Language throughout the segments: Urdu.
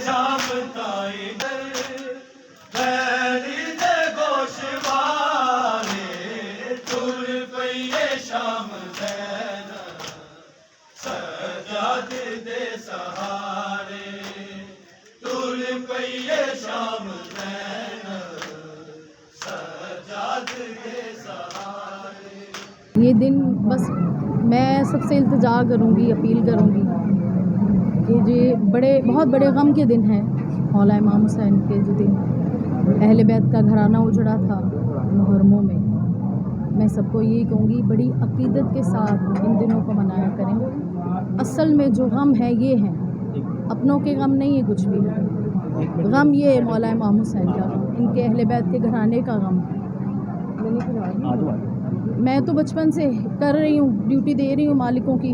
شام تائی بیری دے گوشوانے تر پئیے شام دین سجاد دے سہارے تر پئیے شام دین سجاد دے سہارے. یہ دن بس میں سب سے التجا کروں گی، اپیل کروں گی کہ یہ بہت بڑے غم کے دن ہیں. مولا امام حسین کے جو دن اہل بیت کا گھرانہ اجڑا تھا محرموں میں سب کو یہی کہوں گی بڑی عقیدت کے ساتھ ان دنوں کو منایا کریں. اصل میں جو غم ہے یہ ہیں اپنوں کے غم نہیں ہے کچھ بھی. غم یہ ہے مولا امام حسین کا، ان کے اہل بیت کے گھرانے کا غم. میں تو بچپن سے کر رہی ہوں، ڈیوٹی دے رہی ہوں مالکوں کی،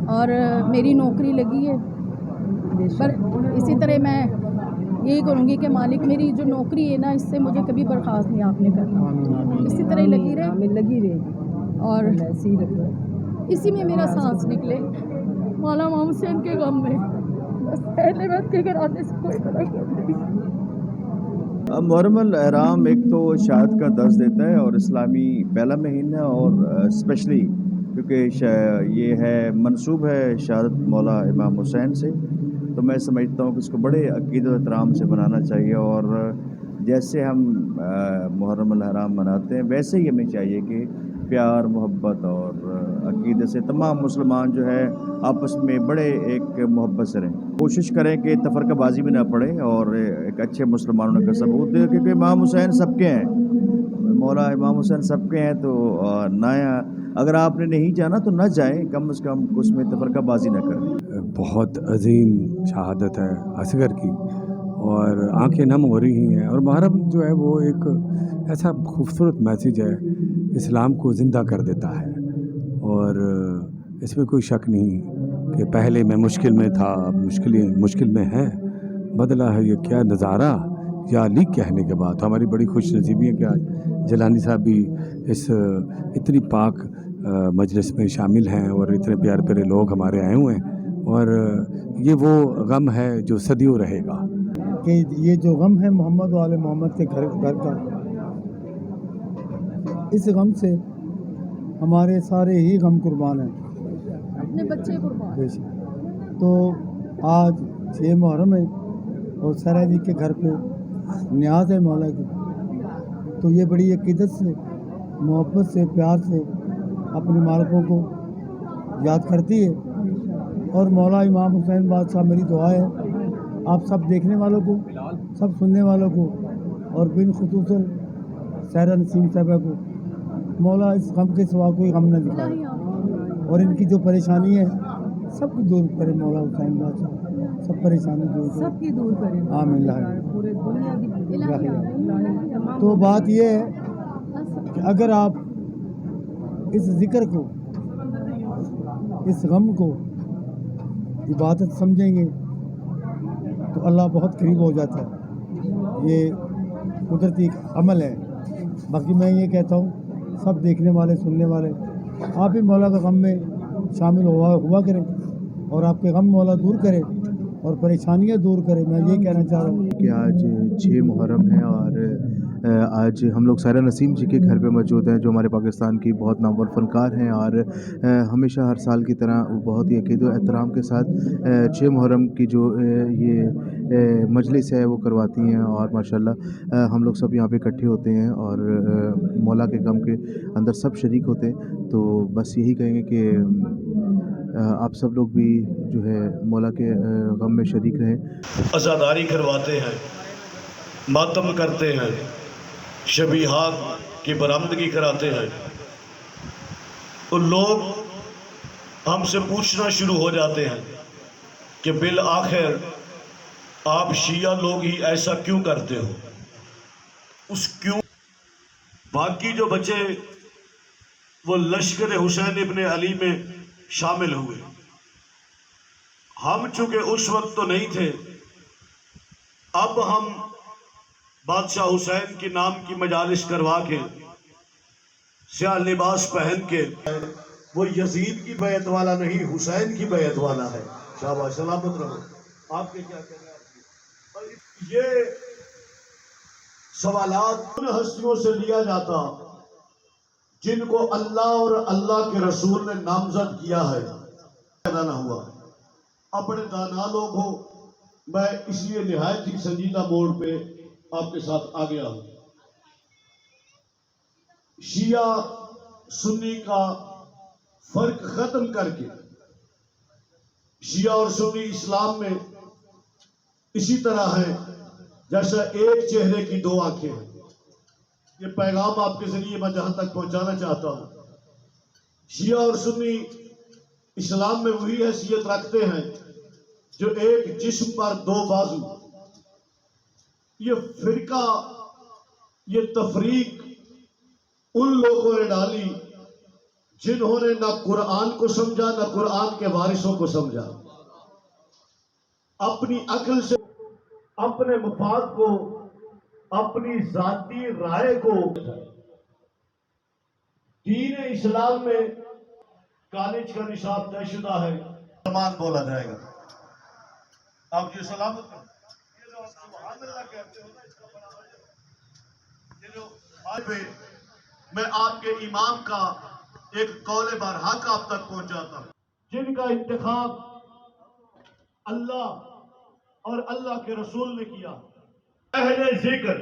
اور میری نوکری لگی ہے. پر اسی طرح میں یہی کروں گی کہ مالک میری جو نوکری ہے نا اس سے مجھے کبھی برخاست نہیں آپ نے کرنا، اسی طرح لگی رہے اور اسی میں میرا سانس نکلے مولا امام حسین کے غم میں. بس اہل بیت کے گھرانے سے کوئی فرق نہیں. محرم الحرام ایک تو شہادت کا درس دیتا ہے اور اسلامی پہلا مہینہ، اور اسپیشلی کیونکہ یہ ہے منسوب ہے شہادت مولا امام حسین سے، تو میں سمجھتا ہوں کہ اس کو بڑے عقیدت و احترام سے منانا چاہیے. اور جیسے ہم محرم الحرام مناتے ہیں ویسے ہی ہمیں چاہیے کہ پیار محبت اور عقیدت سے تمام مسلمان جو ہے آپس میں بڑے ایک محبت سے رہیں. کوشش کریں کہ تفرقہ بازی بھی نہ پڑے اور ایک اچھے مسلمانوں کا ثبوت دے، کیونکہ امام حسین سب کے ہیں، مولا امام حسین سب کے ہیں. تو نہ اگر آپ نے نہیں جانا تو نہ جائیں، کم از کم اس میں تفرقہ بازی نہ کریں. بہت عظیم شہادت ہے اصغر کی اور آنکھیں نم ہو رہی ہیں. اور محرم جو ہے وہ ایک ایسا خوبصورت میسیج ہے، اسلام کو زندہ کر دیتا ہے. اور اس میں کوئی شک نہیں کہ پہلے میں مشکل میں تھا، اب مشکل میں ہے. بدلا ہے یہ کیا نظارہ یا علی کہنے کے بعد. ہماری بڑی خوش نصیبی ہے کہ آج جیلانی صاحب بھی اس اتنی پاک مجلس میں شامل ہیں اور اتنے پیارے پیارے لوگ ہمارے آئے ہوئے ہیں. اور یہ وہ غم ہے جو صدیوں رہے گا. کہ یہ جو غم ہے محمد والے محمد کے گھر کا، اس غم سے ہمارے سارے ہی غم قربان ہیں، اپنے بچے قربان. تو آج 6 محرم ہے اور سرا جی کے گھر پہ نیاز ہے مولا کی، تو یہ بڑی عقیدت سے محبت سے پیار سے اپنے مالکوں کو یاد کرتی ہے. اور مولا امام حسین بادشاہ میری دعا ہے آپ سب دیکھنے والوں کو، سب سننے والوں کو، اور بالخصوصاً سہرا نسیم صاحبہ کو مولا اس غم کے سوا کوئی غم نہ دکھائے اور ان کی جو پریشانی ہے سب کو دور کرے. مولا حسین بادشاہ سب پریشانی سب کی دور کرے. آمین. پورے دنیا کی. تو بات یہ ہے کہ اگر آپ اس ذکر کو، اس غم کو عبادت سمجھیں گے تو اللہ بہت قریب ہو جاتا ہے. یہ قدرتی عمل ہے. باقی میں یہ کہتا ہوں سب دیکھنے والے سننے والے آپ بھی مولا کا غم میں شامل ہوا کریں اور آپ کے غم مولا دور کرے اور پریشانیاں دور کرے. میں یہ کہنا چاہ رہا ہوں کہ آج 6 محرم ہے اور آج ہم لوگ سہرا نسیم جی کے گھر پہ موجود ہیں جو ہمارے پاکستان کی بہت نامور فنکار ہیں، اور ہمیشہ ہر سال کی طرح بہت ہی عقیدت و احترام کے ساتھ 6 محرم کی جو یہ مجلس ہے وہ کرواتی ہیں. اور ماشاءاللہ ہم لوگ سب یہاں پہ اکٹھے ہوتے ہیں اور مولا کے غم کے اندر سب شریک ہوتے ہیں. تو بس یہی کہیں گے کہ آپ سب لوگ بھی جو ہے مولا کے غم میں شریک رہیں. عزاداری کرواتے ہیں، ماتم کرتے ہیں، شبیہات کی برآمدگی کراتے ہیں، تو لوگ ہم سے پوچھنا شروع ہو جاتے ہیں کہ بالآخر آپ شیعہ لوگ ہی ایسا کیوں کرتے ہو. اس کیوں باقی جو بچے وہ لشکر حسین ابن علی میں شامل ہوئے، ہم چونکہ اس وقت تو نہیں تھے، اب ہم بادشاہ حسین کے نام کی مجالس کروا کے سیاہ لباس پہن کے، وہ یزید کی بیعت والا نہیں حسین کی بیعت والا ہے. شاباش، سلامت رہو. آپ کے کیا کہنا ہے؟ یہ سوالات ان ہستیوں سے لیا جاتا جن کو اللہ اور اللہ کے رسول نے نامزد کیا ہے، پیدا نہ ہوا، اپنے دانا لوگ ہو۔ میں اس لیے نہایت ہی سنجیدہ موڑ پہ آپ کے ساتھ آ گیا ہوں۔ شیعہ سنی کا فرق ختم کر کے شیعہ اور سنی اسلام میں اسی طرح ہے جیسا ایک چہرے کی دو آنکھیں ہیں۔ یہ پیغام آپ کے ذریعے میں جہاں تک پہنچانا چاہتا ہوں، شیعہ اور سنی اسلام میں وہی حیثیت رکھتے ہیں جو ایک جسم پر دو بازو۔ یہ فرقہ، یہ تفریق ان لوگوں نے ڈالی جنہوں نے نہ قرآن کو سمجھا نہ قرآن کے وارثوں کو سمجھا، اپنی عقل سے اپنے مفاد کو، اپنی ذاتی رائے کو۔ دین اسلام میں کالج کا نصاب طے شدہ ہے، سلمان بولا جائے گا۔ آپ کی سلامت کریں۔ یہ جو آپ سبحان اللہ کہتے ہو نا، اس کا بڑا وجہ ہے۔ یہ جو آج پہ میں آپ کے امام کا ایک قول برحق آپ تک پہنچاتا ہوں، جن کا انتخاب اللہ اور اللہ کے رسول نے کیا۔ اہل ذکر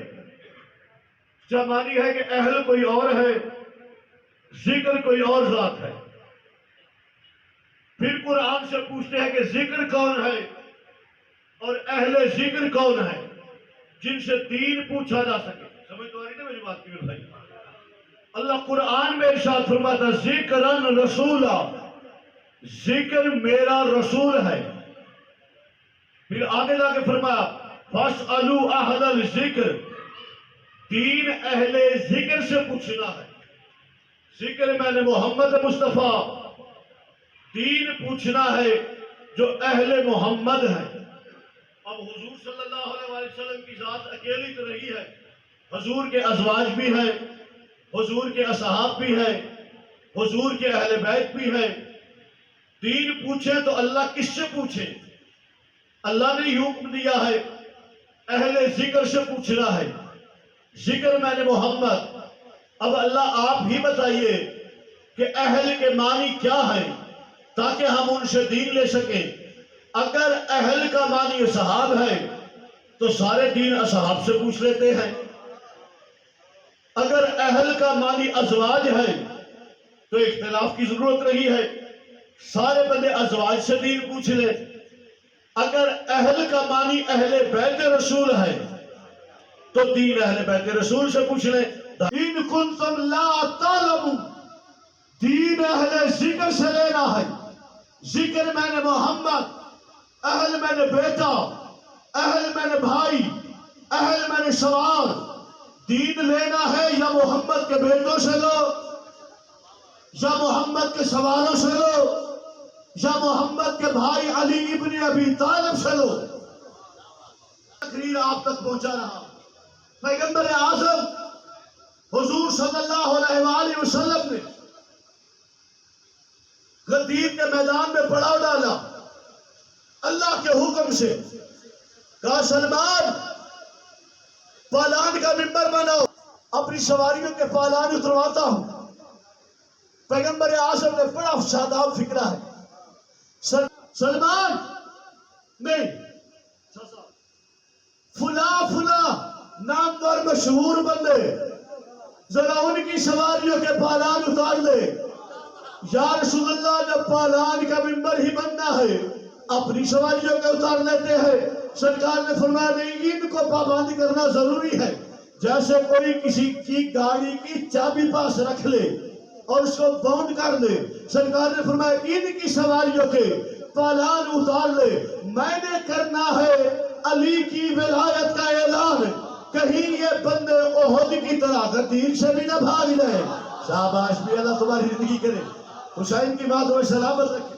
جمانی ہے کہ اہل کوئی اور ہے، ذکر کوئی اور ذات ہے۔ پھر قرآن سے پوچھتے ہیں کہ ذکر کون ہے اور اہل ذکر کون ہے جن سے دین پوچھا جا سکے۔ سمجھ تو آ رہی نا میری بات کی بھائی؟ اللہ قرآن میں ارشاد فرماتا ذکرن رسولا، ذکر میرا رسول ہے۔ پھر آگے جا کے فرمایا فاسألوا اہل الذکر، دین اہل ذکر سے پوچھنا ہے۔ ذکر میں نے محمد مصطفیٰ، دین پوچھنا ہے جو اہل محمد ہے۔ اب حضور صلی اللہ علیہ وسلم کی ذات اکیلی تو رہی ہے، حضور کے ازواج بھی ہیں، حضور کے اصحاب بھی ہیں، حضور کے اہل بیت بھی ہیں۔ دین پوچھے تو اللہ کس سے پوچھے؟ اللہ نے حکم دیا ہے اہل ذکر سے پوچھنا ہے۔ ذکر میں نے محمد۔ اب اللہ آپ ہی بتائیے کہ اہل کے معنی کیا ہے تاکہ ہم ان سے دین لے سکیں۔ اگر اہل کا معنی اصحاب ہے تو سارے دین اصحاب سے پوچھ لیتے ہیں۔ اگر اہل کا معنی ازواج ہے تو اختلاف کی ضرورت نہیں ہے، سارے بندے ازواج سے دین پوچھ لیں۔ اگر اہل کا معنی اہل بیت رسول ہے تو دین اہل بیت رسول سے پوچھ لیں۔ ان کنتم لا تعلمون، دین اہل ذکر سے لینا ہے۔ ذکر میں نے محمد، اہل میں نے بیٹا، اہل میں نے بھائی، اہل میں نے سوار۔ دین لینا ہے یا محمد کے بیٹوں سے لو، یا محمد کے سواروں سے لو، یا محمد کے بھائی علی ابن ابی طالب سے لو۔ تقریر آپ تک پہنچا رہا پیغمبر اعظم حضور صلی اللہ علیہ وآلہ وسلم نے غدیر کے میدان میں پڑاؤ ڈالا اللہ کے حکم سے، کہا سلمان پالان کا ممبر بناؤ، اپنی سواریوں کے پالان اترواتا ہوں۔ پیغمبر اعظم نے بڑا شاداب فکرہ ہے، سلمان نہیں، فلا نامور مشہور بندے ذرا ان کی سواریوں کے پالان اتار لے۔ یا رسول اللہ جب پالان کا ممبر ہی بننا ہے اپنی سواریوں کے اتار لیتے ہیں۔ سرکار نے فرمایا نہیں، ان کو پابندی کرنا ضروری ہے۔ جیسے کوئی کسی کی گاڑی کی چابی پاس رکھ لے اور اس کو باؤنڈ کر لے، سرکار نے فرمایا ان کی سواریوں کے پالان اتار لے۔ میں نے کرنا ہے علی کی ولایت کا اعلان، کہیں یہ بندے احد کی طرح غدیر سے بھی نہ بھاگ لیں۔ شاباش بھی، اللہ تمہاری زندگی کرے، حسین کی بات میں سلامت رکھے۔